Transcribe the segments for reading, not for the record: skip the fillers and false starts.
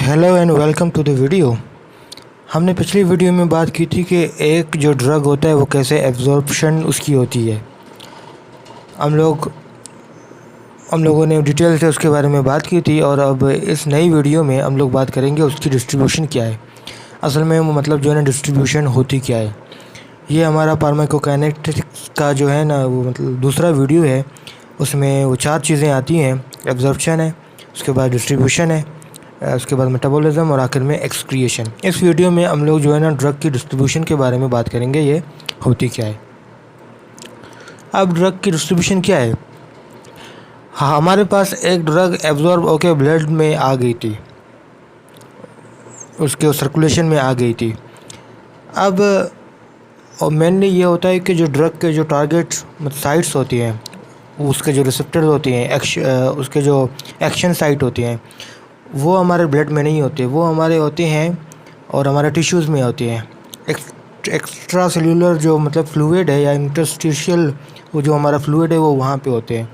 Hello and welcome to the video. हमने पिछली video में बात की थी कि एक जो ड्रग होता है वो कैसे एब्जॉर्प्शन उसकी होती है। हम लोगों ने डिटेल से उसके बारे में बात की थी और अब इस नई वीडियो में हम लोग बात करेंगे उसकी डिस्ट्रीब्यूशन क्या है। असल में वो मतलब जो है ना डिस्ट्रीब्यूशन होती क्या है। ये हमारा फार्माकोकाइनेटिक्स का जो है ना वो मतलब दूसरा वीडियो है। उसमें वो 4 चीज़ें आती हैं। एब्जॉर्प्शन है, उसके बाद डिस्ट्रीब्यूशन है, उसके बाद मेटाबॉलिज्म और आखिर में एक्सक्रिएशन। इस वीडियो में हम लोग जो है ना ड्रग की डिस्ट्रीब्यूशन के बारे में बात करेंगे, ये होती क्या है। अब ड्रग की डिस्ट्रीब्यूशन क्या है। हाँ, हमारे पास एक ड्रग एब्जॉर्ब होकर ब्लड में आ गई थी, उसके सर्कुलेशन में आ गई थी। अब और मेनली ये होता है कि जो ड्रग के जो टारगेट साइट्स होती हैं, उसके जो रिसेप्टर्स होती हैं, उसके जो एक्शन साइट होती हैं, वो हमारे ब्लड में नहीं होते, वो हमारे होते हैं और हमारे टिश्यूज़ में होते हैं। एक्स्ट्रा सेल्यूलर जो मतलब फ्लूइड है या इंटरस्टिशियल वो जो हमारा फ्लूइड है वो वहाँ पे होते हैं।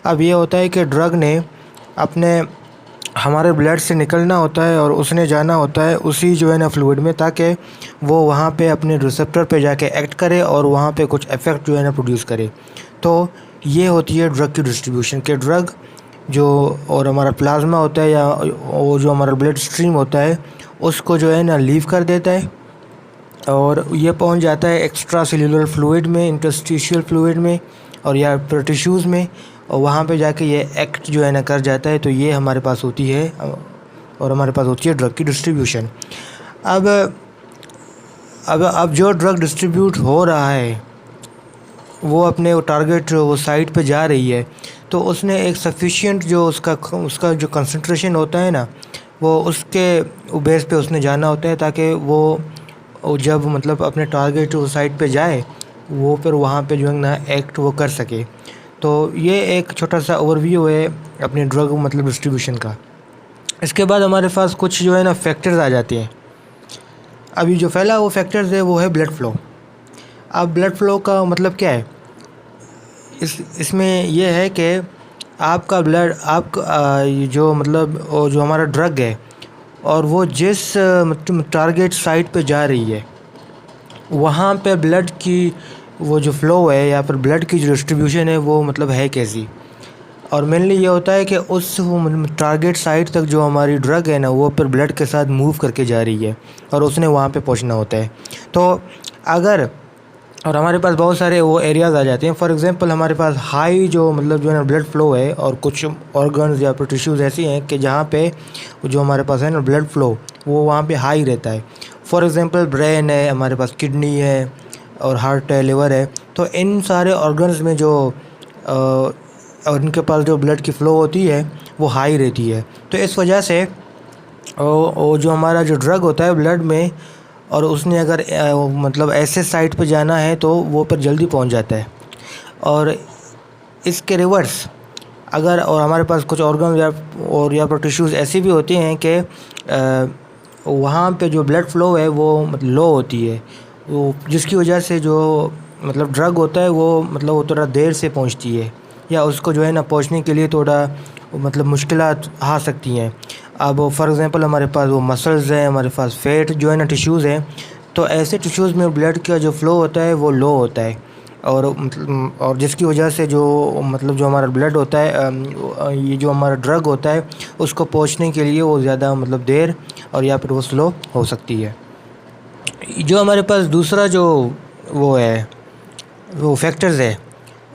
अब ये होता है कि ड्रग ने अपने हमारे ब्लड से निकलना होता है और उसने जाना होता है उसी जो है ना फ्लूइड में, ताकि वो वहाँ पे अपने रिसेप्टर पे जाके एक्ट करे और वहाँ पे कुछ इफ़ेक्ट जो है ना प्रोड्यूस करे। तो ये होती है ड्रग की डिस्ट्रीब्यूशन के ड्रग जो और हमारा प्लाज्मा होता है या वो जो हमारा ब्लड स्ट्रीम होता है उसको जो है ना लीव कर देता है और ये पहुंच जाता है एक्स्ट्रा सेल्यूलर फ्लूइड में, इंटरस्टिशियल फ्लूइड में और या फिर टिश्यूज़ में, और वहाँ पे जाके ये एक्ट जो है ना कर जाता है। तो ये हमारे पास होती है और हमारे पास होती है ड्रग की डिस्ट्रीब्यूशन। अब जो ड्रग डिस्ट्रीब्यूट हो रहा है वो अपने वो टारगेट वो साइट पे जा रही है, तो उसने एक सफिशिएंट जो उसका जो कंसंट्रेशन होता है ना वो उसके बेस पे उसने जाना होता है, ताकि वो जब मतलब अपने टारगेट वो साइट पे जाए वो फिर वहाँ पे जो है ना एक्ट वो कर सके। तो ये एक छोटा सा ओवरव्यू है अपने ड्रग मतलब डिस्ट्रीब्यूशन का। इसके बाद हमारे पास कुछ जो है ना फैक्टर्स आ जाते हैं। अभी जो पहला वो फैक्टर्स है वो है ब्लड फ्लो। अब ब्लड फ्लो का मतलब क्या है, इसमें यह है कि आपका ब्लड जो मतलब जो हमारा ड्रग है और वो जिस टारगेट साइट पे जा रही है वहाँ पे ब्लड की वो जो फ़्लो है या फिर ब्लड की जो डिस्ट्रीब्यूशन है वो मतलब है कैसी। और मेनली ये होता है कि उस टारगेट साइट तक जो हमारी ड्रग है ना वो फिर ब्लड के साथ मूव करके जा रही है और उसने वहाँ पे पहुँचना होता है। तो अगर और हमारे पास बहुत सारे वो एरियाज़ आ जाते हैं। फॉर एग्जांपल हमारे पास हाई जो मतलब जो है ना ब्लड फ्लो है और कुछ ऑर्गन्स या फिर टिश्यूज़ ऐसी हैं कि जहाँ पे जो हमारे पास है ना ब्लड फ्लो वो वहाँ पे हाई रहता है। फॉर एग्जांपल ब्रेन है, हमारे पास किडनी है और हार्ट है, लिवर है। तो इन सारे ऑर्गन्स में जो और इनके पास जो ब्लड की फ़्लो होती है वो हाई रहती है। तो इस वजह से वो जो हमारा जो ड्रग होता है ब्लड में और उसने अगर मतलब ऐसे साइट पे जाना है तो वो पर जल्दी पहुंच जाता है। और इसके रिवर्स अगर और हमारे पास कुछ ऑर्गन या फिर टिश्यूज़ ऐसी भी होती हैं कि वहाँ पे जो ब्लड फ़्लो है वो मतलब लो होती है, वो जिसकी वजह से जो मतलब ड्रग होता है वो मतलब वो थोड़ा देर से पहुँचती है या उसको जो है ना पहुँचने के लिए थोड़ा मतलब मुश्किलात आ सकती हैं। अब फॉर एग्ज़ाम्पल हमारे पास वो मसल्स हैं, हमारे पास फैट जो है ना टिश्यूज़ हैं, तो ऐसे टिश्यूज़ में ब्लड का जो फ़्लो होता है वो लो होता है और जिसकी वजह से जो मतलब जो हमारा ब्लड होता है ये जो हमारा ड्रग होता है उसको पहुंचने के लिए वो ज़्यादा मतलब देर और या फिर वो स्लो हो सकती है। जो हमारे पास दूसरा जो वो है वो फैक्टर्स है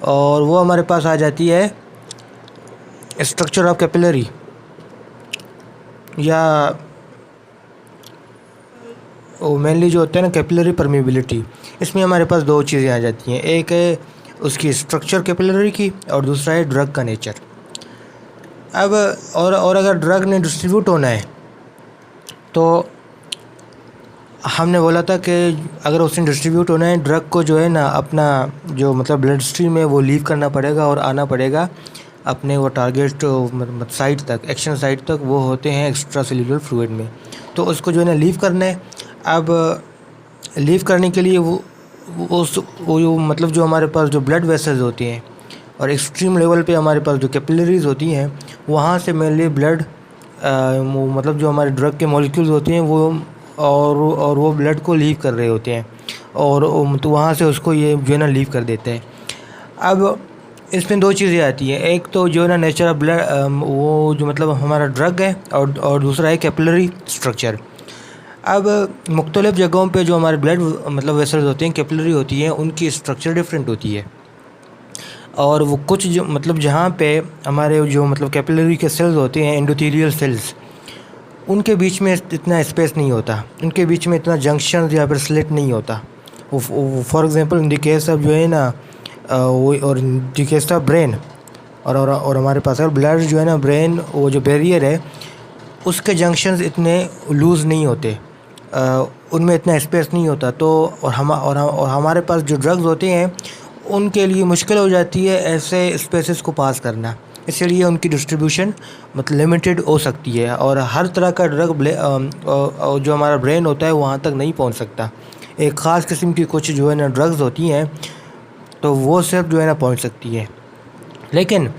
और वो हमारे पास आ जाती है स्ट्रक्चर ऑफ कैपिलरी या वो मेनली जो होता है ना कैपिलरी परमेबिलिटी। इसमें हमारे पास 2 चीज़ें आ जाती हैं, एक है उसकी स्ट्रक्चर कैपिलरी की और दूसरा है ड्रग का नेचर। अब और अगर ड्रग ने डिस्ट्रीब्यूट होना है तो हमने बोला था कि अगर उसने डिस्ट्रीब्यूट होना है ड्रग को जो है ना अपना जो मतलब ब्लड स्ट्रीम है वो लीव करना पड़ेगा और आना पड़ेगा अपने वो टारगेट मतलब साइट तक, एक्शन साइट तक, वो होते हैं एक्स्ट्रा सेल्यूलर फ्लूइड में। तो उसको जो है ना लीव करना है। अब लीव करने के लिए वो मतलब जो हमारे पास जो ब्लड वेसल्स होती हैं और एक्सट्रीम लेवल पे हमारे पास जो कैपिलरीज होती हैं वहाँ से मेनली ब्लड मतलब जो हमारे ड्रग के मॉलिक्यूल्स होते हैं वो और वो ब्लड को लीव कर रहे होते हैं और तो वहाँ से उसको ये जो है ना लीव कर देता है। अब इसमें दो चीज़ें आती हैं, एक तो जो है ना नेचर ऑफ ब्लड, वो जो मतलब हमारा ड्रग है, और दूसरा है कैपिलरी स्ट्रक्चर। अब मुख्तलिफ़ जगहों पे जो हमारे ब्लड मतलब वेसल्स होते हैं, कैपिलरी होती हैं, उनकी स्ट्रक्चर डिफरेंट होती है। और वो कुछ जो मतलब जहाँ पे हमारे जो मतलब कैपिलरी के सेल्स होते हैं, एंडोथेलियल सेल्स, उनके बीच में इतना स्पेस नहीं होता, उनके बीच में इतना जंक्शन या फिर स्लिट नहीं होता। For example in the case of जो है ना वो, और in the case of brain, और हमारे पास अगर ब्लड जो है ना, ब्रेन वो जो बैरियर है उसके जंक्शंस इतने लूज़ नहीं होते, उनमें इतना स्पेस नहीं होता। तो और हमारे पास जो ड्रग्स होते हैं उनके लिए मुश्किल हो जाती है ऐसे स्पेसेस को पास करना, इसलिए उनकी डिस्ट्रीब्यूशन मतलब लिमिटेड हो सकती है, और हर तरह का ड्रग जो हमारा ब्रेन होता है वहाँ तक नहीं पहुँच सकता। एक ख़ास किस्म की कुछ जो है ना ड्रग्स होती हैं तो वो सिर्फ जो है ना पहुँच सकती है, लेकिन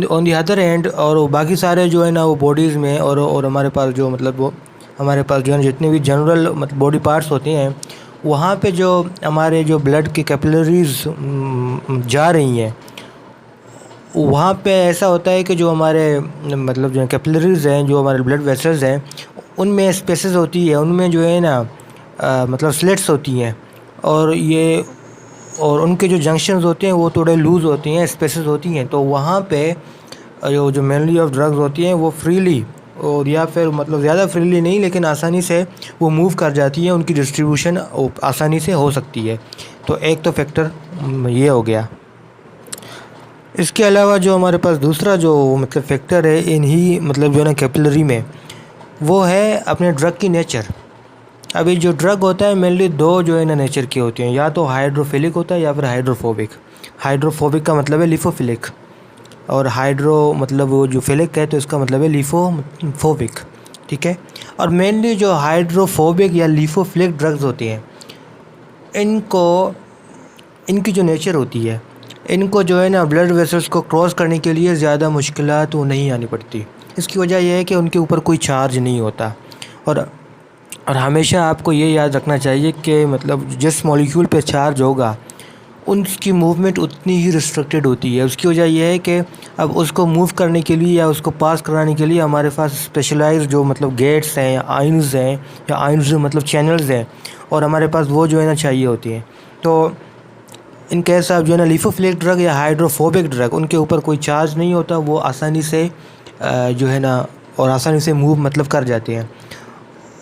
ऑन दी अदर एंड और बाकी सारे जो है ना वो बॉडीज़ में और हमारे पास जो मतलब वो हमारे पास जो है जितने भी जनरल मतलब बॉडी पार्ट्स होते हैं, वहाँ पे जो हमारे जो ब्लड की कैपिलरीज जा रही हैं, वहाँ पे ऐसा होता है कि जो हमारे मतलब जो कैपिलरीज हैं, जो हमारे ब्लड वेसल्स हैं, उनमें स्पेसेस होती है, उनमें जो है ना मतलब स्लिट्स होती हैं, और उनके जो जंक्शंस होते हैं वो थोड़े लूज़ होती हैं, स्पेसेस होती हैं। तो वहाँ पे जो मेनली ऑफ ड्रग्स होती हैं वो फ्रीली, और या फिर मतलब ज़्यादा फ्रीली नहीं लेकिन आसानी से वो मूव कर जाती है, उनकी डिस्ट्रीब्यूशन आसानी से हो सकती है। तो एक तो फैक्टर ये हो गया। इसके अलावा जो हमारे पास दूसरा जो मतलब फैक्टर है इन्हीं मतलब जो है ना कैपिलरी में, वो है अपने ड्रग की नेचर। अभी जो ड्रग होता है मेनली दो जो है ना नेचर के होते हैं, या तो हाइड्रोफिलिक होता है या फिर हाइड्रोफोबिक। हाइड्रोफोबिक का मतलब है लिफोफिलिक, और हाइड्रो मतलब वो जो फिलिक है तो इसका मतलब है लिफोफोबिक, ठीक है। और मेनली जो हाइड्रोफोबिक या लिफोफिलिक ड्रग्स होती हैं, इनकी जो नेचर होती है, इनको जो है ना ब्लड वेसल्स को क्रॉस करने के लिए ज़्यादा मुश्किलात वो नहीं आनी पड़ती। इसकी वजह यह है कि उनके ऊपर कोई चार्ज नहीं होता, और हमेशा आपको ये याद रखना चाहिए कि मतलब जिस मॉलिक्यूल पे चार्ज होगा उनकी मूवमेंट उतनी ही रिस्ट्रिक्टेड होती है। उसकी वजह यह है कि अब उसको मूव करने के लिए या उसको पास कराने के लिए हमारे पास स्पेशलाइज्ड जो मतलब गेट्स हैं, आइन्स हैं, या आइन्स मतलब चैनल्स हैं, और हमारे पास वो जो है ना चाहिए होती हैं। तो इन केस ऑफ जो है ना लिफोफिलिक ड्रग या हाइड्रोफोबिक ड्रग, उनके ऊपर कोई चार्ज नहीं होता, वो आसानी से जो है ना और आसानी से मूव मतलब कर जाते हैं।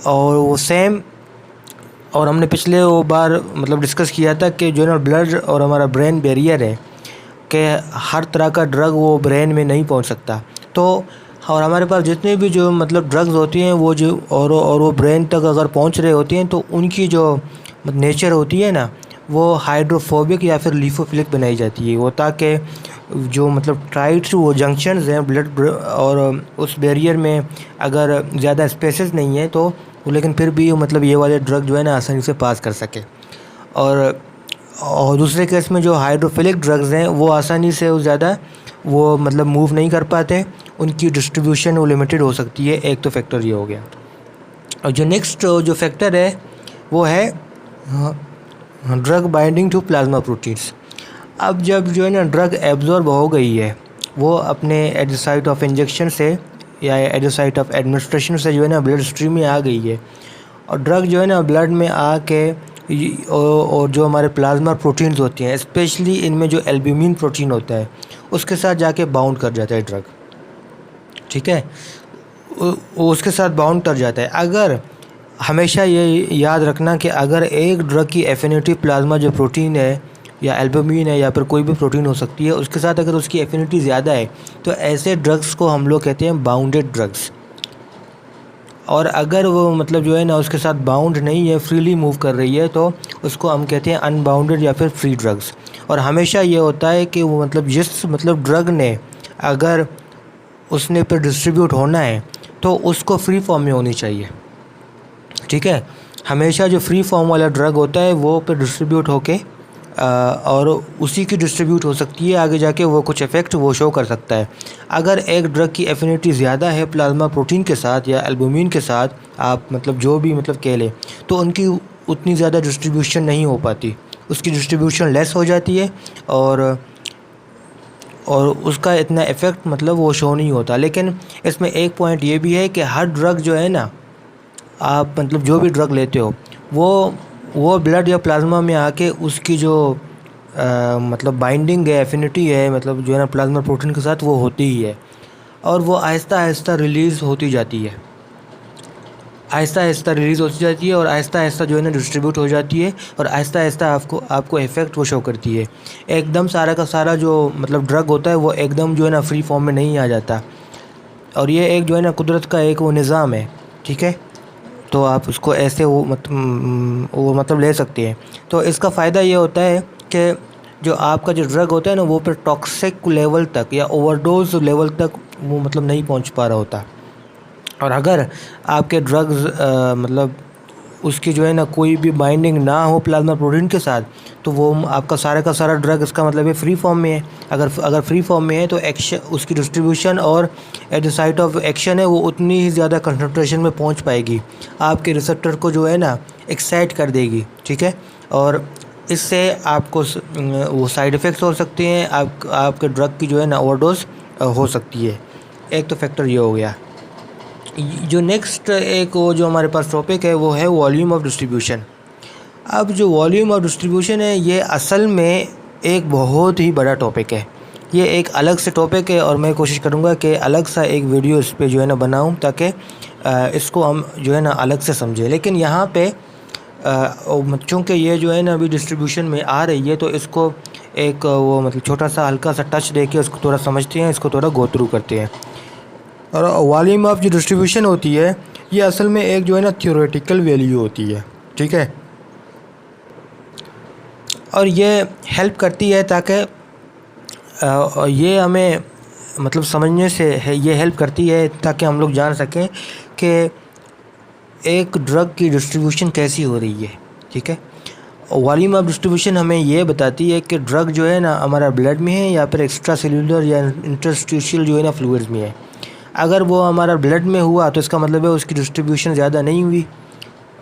और वो सेम, और हमने पिछले वो बार मतलब डिस्कस किया था कि जो है ना ब्लड और हमारा ब्रेन बैरियर है, कि हर तरह का ड्रग वो ब्रेन में नहीं पहुंच सकता। तो और हमारे पास जितने भी जो मतलब ड्रग्स होती हैं वो जो और वो ब्रेन तक अगर पहुंच रहे होती हैं तो उनकी जो नेचर होती है ना वो हाइड्रोफोबिक या फिर लिफोफिलिक बनाई जाती है, वो ताकि जो मतलब टाइट वो जंक्शंस हैं ब्लड और उस बैरियर में अगर ज़्यादा स्पेसेस नहीं है तो लेकिन फिर भी मतलब ये वाले ड्रग जो है ना आसानी से पास कर सके। और दूसरे केस में जो हाइड्रोफिलिक ड्रग्स हैं वो आसानी से ज़्यादा वो मतलब मूव नहीं कर पाते, उनकी डिस्ट्रीब्यूशन वो लिमिटेड हो सकती है। एक तो फैक्टर ये हो गया। और जो नेक्स्ट जो फैक्टर है वो है drug binding to plasma proteins. अब जब जो है ना ड्रग एब्जॉर्ब हो गई है, वो अपने at the site of injection से या at the site of administration से जो है ना ब्लड स्ट्रीम में आ गई है, और ड्रग जो है ना ब्लड में आके और जो हमारे प्लाज्मा प्रोटीन्स होती हैं, स्पेशली इनमें जो एल्ब्यूमिन प्रोटीन होता है उसके साथ जाके बाउंड कर जाता है ड्रग, ठीक है, उसके साथ बाउंड कर जाता है। अगर हमेशा ये याद रखना कि अगर एक ड्रग की एफिनिटी प्लाज्मा जो प्रोटीन है या एल्ब्यूमिन है या फिर कोई भी प्रोटीन हो सकती है, उसके साथ अगर उसकी एफिनिटी ज़्यादा है तो ऐसे ड्रग्स को हम लोग कहते हैं बाउंडेड ड्रग्स। और अगर वो मतलब जो है ना उसके साथ बाउंड नहीं है, फ्रीली मूव कर रही है, तो उसको हम कहते हैं अनबाउंडेड या फिर फ्री ड्रग्स। और हमेशा ये होता है कि वो मतलब जिस मतलब ड्रग ने अगर उसने पर डिस्ट्रीब्यूट होना है तो उसको फ्री फॉर्म में होनी चाहिए, ठीक है। हमेशा जो फ्री फॉर्म वाला ड्रग होता है वो पे डिस्ट्रीब्यूट होके और उसी की डिस्ट्रीब्यूट हो सकती है, आगे जाके वो कुछ इफ़ेक्ट वो शो कर सकता है। अगर एक ड्रग की एफिनिटी ज़्यादा है प्लाज्मा प्रोटीन के साथ या एल्बुमिन के साथ, आप मतलब जो भी मतलब कह लें, तो उनकी उतनी ज़्यादा डिस्ट्रीब्यूशन नहीं हो पाती, उसकी डिस्ट्रीब्यूशन लेस हो जाती है और उसका इतना इफ़ेक्ट मतलब वो शो नहीं होता। लेकिन इसमें एक पॉइंट ये भी है कि हर ड्रग जो है ना, आप मतलब जो भी ड्रग लेते हो वो ब्लड या प्लाज्मा में आके उसकी जो मतलब बाइंडिंग है, एफिनिटी है, मतलब जो है ना प्लाज्मा प्रोटीन के साथ, वो होती ही है और वो आहिस्ता आहिस्ता रिलीज़ होती जाती है, आहिस्ता आहिस्ता रिलीज़ होती जाती है और आहिस्ता आहिस्ता जो है ना डिस्ट्रीब्यूट हो जाती है और आहिस्ता आहिस्ता आपको इफ़ेक्ट वो शो करती है। एकदम सारा का सारा जो मतलब ड्रग होता है वो एकदम जो है ना फ्री फॉर्म में नहीं आ जाता और ये एक जो है ना कुदरत का एक वो निज़ाम है, ठीक है। तो आप उसको ऐसे वो मतलब ले सकते हैं। तो इसका फ़ायदा ये होता है कि जो आपका जो ड्रग होता है ना, वो फिर टॉक्सिक लेवल तक या ओवरडोज लेवल तक वो मतलब नहीं पहुंच पा रहा होता। और अगर आपके ड्रग्स मतलब उसकी जो है ना कोई भी बाइंडिंग ना हो प्लाज्मा प्रोटीन के साथ, तो वो आपका सारा का सारा ड्रग, इसका मतलब है फ्री फॉर्म में है। अगर फ्री फॉर्म में है तो एक्शन, उसकी डिस्ट्रीब्यूशन और at the site of action है वो उतनी ही ज़्यादा कंसंट्रेशन में पहुंच पाएगी, आपके रिसेप्टर को जो है ना एक्साइट कर देगी, ठीक है। और इससे आपको वो साइड इफ़ेक्ट्स हो सकते हैं, आपके ड्रग की जो है ना ओवरडोज हो सकती है। एक तो फैक्टर ये हो गया। जो नेक्स्ट एक वो जो हमारे पास टॉपिक है वो है वॉल्यूम ऑफ डिस्ट्रीब्यूशन। अब जो वॉल्यूम ऑफ डिस्ट्रीब्यूशन है ये असल में एक बहुत ही बड़ा टॉपिक है, ये एक अलग से टॉपिक है और मैं कोशिश करूँगा कि अलग सा एक वीडियो इस पे जो है ना बनाऊँ, ताकि इसको हम जो है ना अलग से समझें। लेकिन यहाँ पे चूँकि ये जो है ना अभी डिस्ट्रीब्यूशन में आ रही है, तो इसको एक वो मतलब छोटा सा हल्का सा टच दे के उसको थोड़ा समझते हैं, इसको थोड़ा गो थ्रू करते हैं। और वॉल्यूम ऑफ जो डिस्ट्रीब्यूशन होती है ये असल में एक जो है ना थ्योरेटिकल वैल्यू होती है, ठीक है। और ये हेल्प करती है ताकि ये हमें मतलब समझने से है, ये हेल्प करती है ताकि हम लोग जान सकें कि एक ड्रग की डिस्ट्रीब्यूशन कैसी हो रही है, ठीक है। वॉल्यूम ऑफ डिस्ट्रीब्यूशन हमें ये बताती है कि ड्रग जो है ना हमारा ब्लड में है या फिर एक्स्ट्रा सेल्यूलर या इंटरस्टिशियल जो है ना फ्लूइड्स में है। अगर वो हमारा ब्लड में हुआ तो इसका मतलब है उसकी डिस्ट्रीब्यूशन ज़्यादा नहीं हुई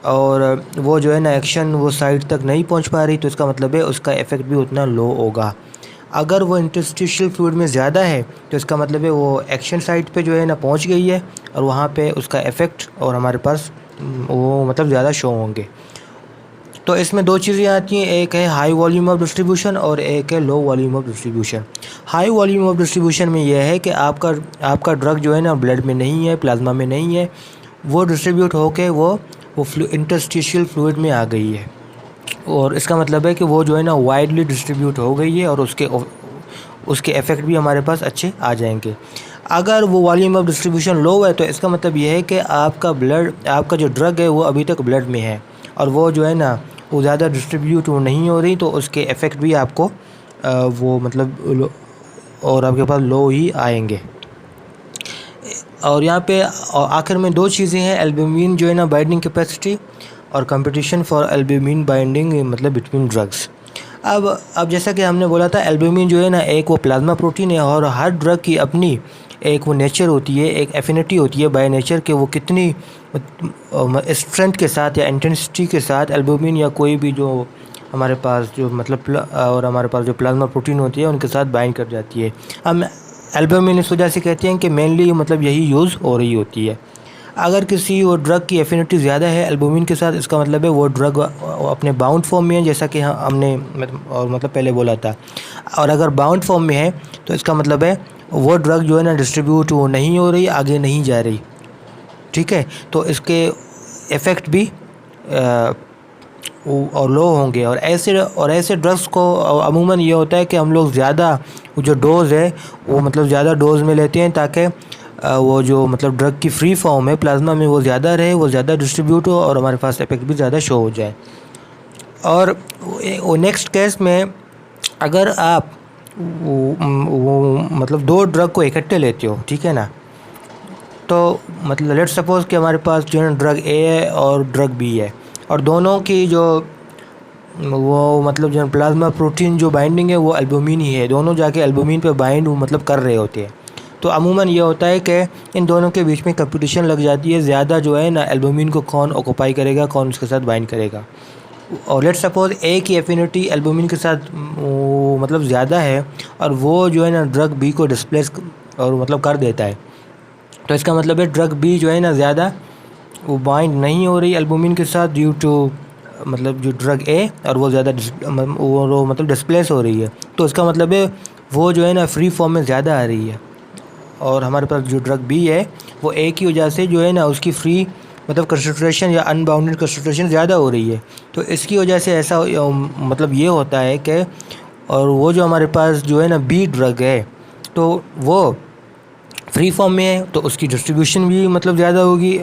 और वो जो है ना एक्शन वो साइड तक नहीं पहुंच पा रही, तो इसका मतलब है उसका इफ़ेक्ट भी उतना लो होगा। अगर वो इंटरस्टिशियल फ्लूइड में ज़्यादा है तो इसका मतलब है वो एक्शन साइट पे जो है ना पहुंच गई है और वहाँ पे उसका इफ़ेक्ट और हमारे पास वो मतलब ज़्यादा शो होंगे। तो इसमें दो चीज़ें आती हैं, एक है हाई वॉल्यूम ऑफ डिस्ट्रीब्यूशन और एक है low volume of distribution. High volume of distribution में यह है कि आपका ड्रग जो है ना ब्लड में नहीं है, प्लाज्मा में नहीं है, वो डिस्ट्रीब्यूट होके वो इंटरस्टिशियल फ्लूइड में आ गई है और इसका मतलब है कि वो जो है ना वाइडली डिस्ट्रीब्यूट हो गई है और उसके इफ़ेक्ट भी हमारे पास अच्छे आ जाएंगे। अगर वो वॉल्यूम ऑफ डिस्ट्रीब्यूशन लो है तो इसका मतलब ये है कि आपका जो ड्रग है वो अभी तक ब्लड में है और वो जो है ना वो ज़्यादा डिस्ट्रीब्यूट नहीं हो रही, तो उसके इफ़ेक्ट भी आपको वो मतलब और आपके पास लो ही आएंगे। और यहाँ पे आखिर में दो चीज़ें हैं, एल्ब्यूमिन जो है ना बाइंडिंग कैपेसिटी और कंपटीशन फॉर एल्ब्यूमिन बाइंडिंग मतलब बिटवीन ड्रग्स। अब जैसा कि हमने बोला था, एल्ब्यूमिन जो है ना एक वो प्लाज्मा प्रोटीन है और हर ड्रग की अपनी एक वो नेचर होती है, एक एफिनिटी होती है बाय नेचर के वो कितनी स्ट्रेंथ के साथ या इंटेंसिटी के साथ एल्ब्यूमिन या कोई भी जो हमारे पास जो मतलब और हमारे पास जो प्लाज्मा प्रोटीन होती है उनके साथ बाइंड कर जाती है। हम एल्ब्यूमिन इस वजह से कहते हैं कि मेनली मतलब यही यूज़ हो रही होती है। अगर किसी वो ड्रग की एफिनिटी ज़्यादा है एल्ब्यूमिन के साथ, इसका मतलब है वो ड्रग अपने बाउंड फॉर्म में है, जैसा कि हमने मतलब पहले बोला था। और अगर बाउंड फॉर्म में है तो इसका मतलब है वो ड्रग जो है ना डिस्ट्रीब्यूट वो नहीं हो रही, आगे नहीं जा रही, ठीक है। तो इसके इफ़ेक्ट भी और लो होंगे। और ऐसे ड्रग्स को अमूमन ये होता है कि हम लोग ज़्यादा जो डोज़ है वो मतलब ज़्यादा डोज़ में लेते हैं ताकि वो जो मतलब ड्रग की फ्री फॉर्म है प्लाज्मा में वो ज़्यादा रहे, वो ज़्यादा डिस्ट्रीब्यूट हो और हमारे पास इफेक्ट भी ज़्यादा शो हो जाए। और वो नेक्स्ट केस में अगर आप वो मतलब दो ड्रग को इकट्ठे लेते हो, ठीक है ना, तो मतलब लेट्स सपोज़ कि हमारे पास जो है ड्रग ए है और ड्रग बी है और दोनों की जो वो मतलब जो प्लाज्मा प्रोटीन जो बाइंडिंग है वो एल्बुमिन ही है, दोनों जाके एल्बुमिन पे बाइंड मतलब कर रहे होते हैं। तो अमूमन ये होता है कि इन दोनों के बीच में कंपटीशन लग जाती है, ज़्यादा जो है ना एल्बुमिन को कौन ऑक्यूपाई करेगा, कौन उसके साथ बाइंड करेगा। और लेट्स सपोज ए की एफिनिटी एल्बुमिन के साथ वो मतलब ज़्यादा है और वो जो है ना ड्रग बी को डिस्प्लेस और मतलब कर देता है, तो इसका मतलब है ड्रग बी जो है ना ज़्यादा वो बाइंड नहीं हो रही एल्बुमिन के साथ ड्यू टू मतलब जो ड्रग ए, और वो ज़्यादा वो मतलब डिस्प्लेस हो रही है। तो इसका मतलब है वो जो है ना फ्री फॉर्म में ज़्यादा आ रही है, और हमारे पास जो ड्रग बी है वो ए की वजह से जो है ना उसकी फ्री मतलब कंसंट्रेशन या अनबाउंडेड कंसंट्रेशन ज़्यादा हो रही है। तो इसकी वजह से ऐसा मतलब ये होता है कि और वो जो हमारे पास जो है ना बी ड्रग है तो वो फ्री फॉर्म में है, तो उसकी डिस्ट्रीब्यूशन भी मतलब ज़्यादा होगी।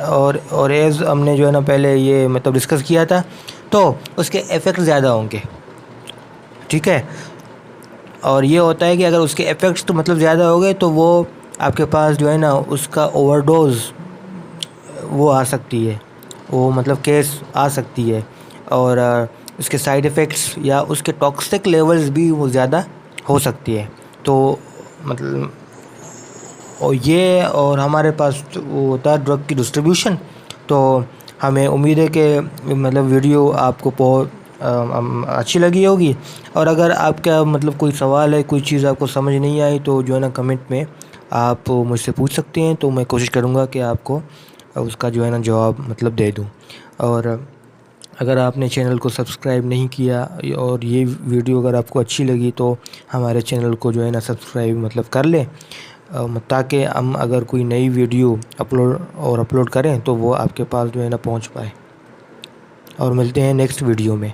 और एज हमने जो है ना पहले ये मतलब डिस्कस किया था, तो उसके इफ़ेक्ट ज़्यादा होंगे, ठीक है। और ये होता है कि अगर उसके इफ़ेक्ट्स तो मतलब ज़्यादा हो गए तो वो आपके पास जो है ना उसका ओवरडोज वो आ सकती है, वो मतलब केस आ सकती है, और उसके साइड इफ़ेक्ट्स या उसके टॉक्सिक लेवल्स भी वो ज़्यादा हो सकती है। तो मतलब और हमारे पास वो होता है ड्रग की डिस्ट्रीब्यूशन। तो हमें उम्मीद है कि मतलब वीडियो आपको बहुत अच्छी लगी होगी, और अगर आपका मतलब कोई सवाल है, कोई चीज़ आपको समझ नहीं आई तो जो है ना कमेंट में आप मुझसे पूछ सकते हैं, तो मैं कोशिश करूँगा कि आपको उसका जो है ना जवाब मतलब दे दूँ। और अगर आपने चैनल को सब्सक्राइब नहीं किया और ये वीडियो अगर आपको अच्छी लगी तो हमारे चैनल को जो है ना सब्सक्राइब मतलब कर लें, ताकि हम अगर कोई नई वीडियो अपलोड करें तो वो आपके पास जो है ना पहुंच पाए। और मिलते हैं नेक्स्ट वीडियो में।